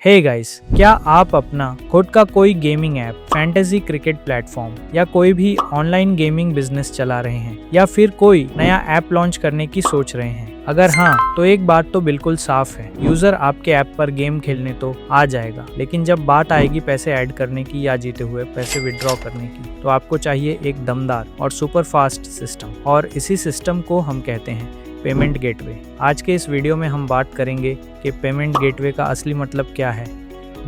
Hey guys, क्या आप अपना खुद का कोई gaming app, fantasy cricket platform या कोई भी ऑनलाइन गेमिंग बिजनेस चला रहे हैं या फिर कोई नया ऐप लॉन्च करने की सोच रहे हैं? अगर हाँ, तो एक बात तो बिल्कुल साफ है, यूजर आपके ऐप पर गेम खेलने तो आ जाएगा, लेकिन जब बात आएगी पैसे ऐड करने की या जीते हुए पैसे विड्रॉ करने की, तो आपको चाहिए एक दमदार और सुपर फास्ट सिस्टम, और इसी सिस्टम को हम कहते हैं पेमेंट गेटवे। आज के इस वीडियो में हम बात करेंगे कि पेमेंट गेटवे का असली मतलब क्या है,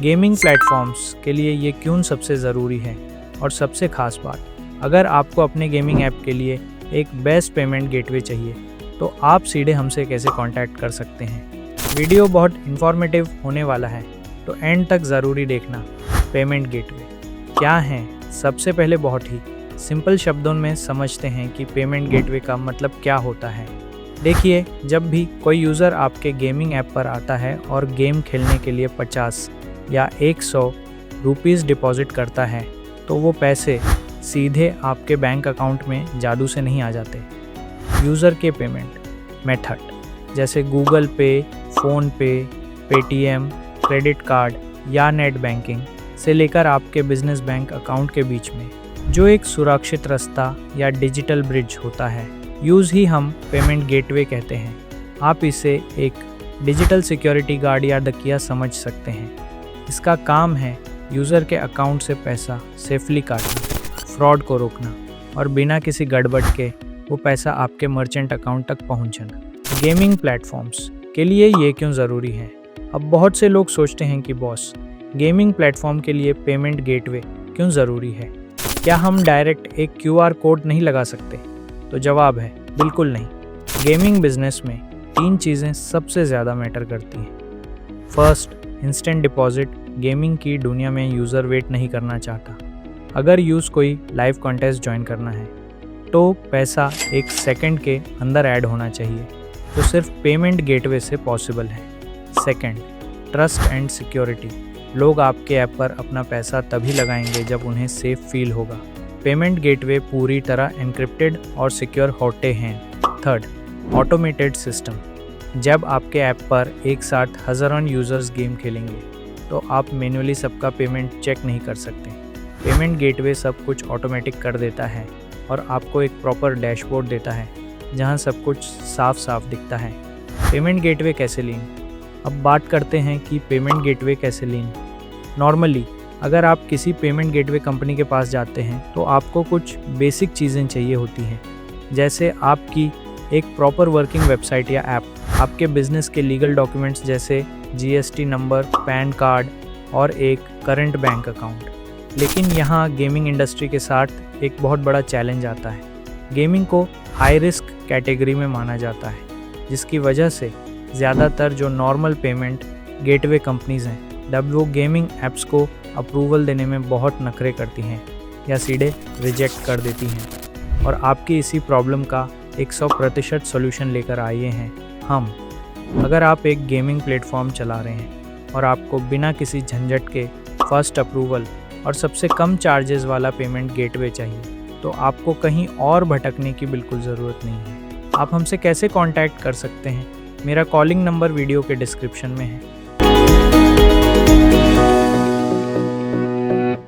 गेमिंग प्लेटफॉर्म्स के लिए ये क्यों सबसे ज़रूरी है, और सबसे खास बात, अगर आपको अपने गेमिंग ऐप के लिए एक बेस्ट पेमेंट गेटवे चाहिए तो आप सीधे हमसे कैसे कांटेक्ट कर सकते हैं। वीडियो बहुत इन्फॉर्मेटिव होने वाला है, तो एंड तक ज़रूरी देखना। पेमेंट गेटवे क्या है? सबसे पहले बहुत ही सिंपल शब्दों में समझते हैं कि पेमेंट गेटवे का मतलब क्या होता है। देखिए, जब भी कोई यूज़र आपके गेमिंग ऐप पर आता है और गेम खेलने के लिए 50 या 100 रुपीज़ डिपॉजिट करता है, तो वो पैसे सीधे आपके बैंक अकाउंट में जादू से नहीं आ जाते। यूज़र के पेमेंट मेथड जैसे गूगल पे, फ़ोन पे, पेटीएम, क्रेडिट कार्ड या नेट बैंकिंग से लेकर आपके बिजनेस बैंक अकाउंट के बीच में जो एक सुरक्षित रास्ता या डिजिटल ब्रिज होता है, यूज़ ही हम पेमेंट गेटवे कहते हैं। आप इसे एक डिजिटल सिक्योरिटी गार्ड या दकिया समझ सकते हैं। इसका काम है यूज़र के अकाउंट से पैसा सेफली काटना, फ्रॉड को रोकना और बिना किसी गड़बड़ के वो पैसा आपके मर्चेंट अकाउंट तक पहुंचना। गेमिंग प्लेटफॉर्म्स के लिए ये क्यों ज़रूरी है? अब बहुत से लोग सोचते हैं कि बॉस, गेमिंग प्लेटफॉर्म के लिए पेमेंट गेटवे क्यों ज़रूरी है? क्या हम डायरेक्ट एक QR कोड नहीं लगा सकते? तो जवाब है बिल्कुल नहीं। गेमिंग बिजनेस में 3 चीज़ें सबसे ज़्यादा मैटर करती हैं। First, instant deposit. गेमिंग की दुनिया में यूज़र वेट नहीं करना चाहता। अगर कोई लाइव कॉन्टेस्ट ज्वाइन करना है तो पैसा 1 सेकंड के अंदर ऐड होना चाहिए, जो सिर्फ पेमेंट गेटवे से पॉसिबल है। Second, trust and security. लोग आपके ऐप पर अपना पैसा तभी लगाएंगे जब उन्हें सेफ फील होगा। पेमेंट गेटवे पूरी तरह एन्क्रिप्टेड और सिक्योर होते हैं। Third, automated system. जब आपके ऐप पर एक साथ हज़ारों यूज़र्स गेम खेलेंगे तो आप मैन्युअली सबका पेमेंट चेक नहीं कर सकते। पेमेंट गेटवे सब कुछ ऑटोमेटिक कर देता है और आपको एक प्रॉपर डैशबोर्ड देता है जहां सब कुछ साफ साफ दिखता है। पेमेंट गेटवे कैसे लीन? अब बात करते हैं कि पेमेंट गेटवे कैसे लीन। नॉर्मली अगर आप किसी पेमेंट गेटवे कंपनी के पास जाते हैं तो आपको कुछ बेसिक चीज़ें चाहिए होती हैं, जैसे आपकी एक प्रॉपर वर्किंग वेबसाइट या ऐप, आपके बिजनेस के लीगल डॉक्यूमेंट्स जैसे GST नंबर, पैन कार्ड और एक करंट बैंक अकाउंट। लेकिन यहाँ गेमिंग इंडस्ट्री के साथ एक बहुत बड़ा चैलेंज आता है। गेमिंग को हाई रिस्क कैटेगरी में माना जाता है, जिसकी वजह से ज़्यादातर जो नॉर्मल पेमेंट गेटवे कंपनीज़ हैं वो गेमिंग ऐप्स को अप्रूवल देने में बहुत नखरे करती हैं या सीधे रिजेक्ट कर देती हैं। और आपकी इसी प्रॉब्लम का 100% सॉल्यूशन लेकर आए हैं हम। अगर आप एक गेमिंग प्लेटफॉर्म चला रहे हैं और आपको बिना किसी झंझट के फर्स्ट अप्रूवल और सबसे कम चार्जेस वाला पेमेंट गेटवे चाहिए, तो आपको कहीं और भटकने की बिल्कुल ज़रूरत नहीं है। आप हमसे कैसे कांटेक्ट कर सकते हैं? मेरा कॉलिंग नंबर वीडियो के डिस्क्रिप्शन में है।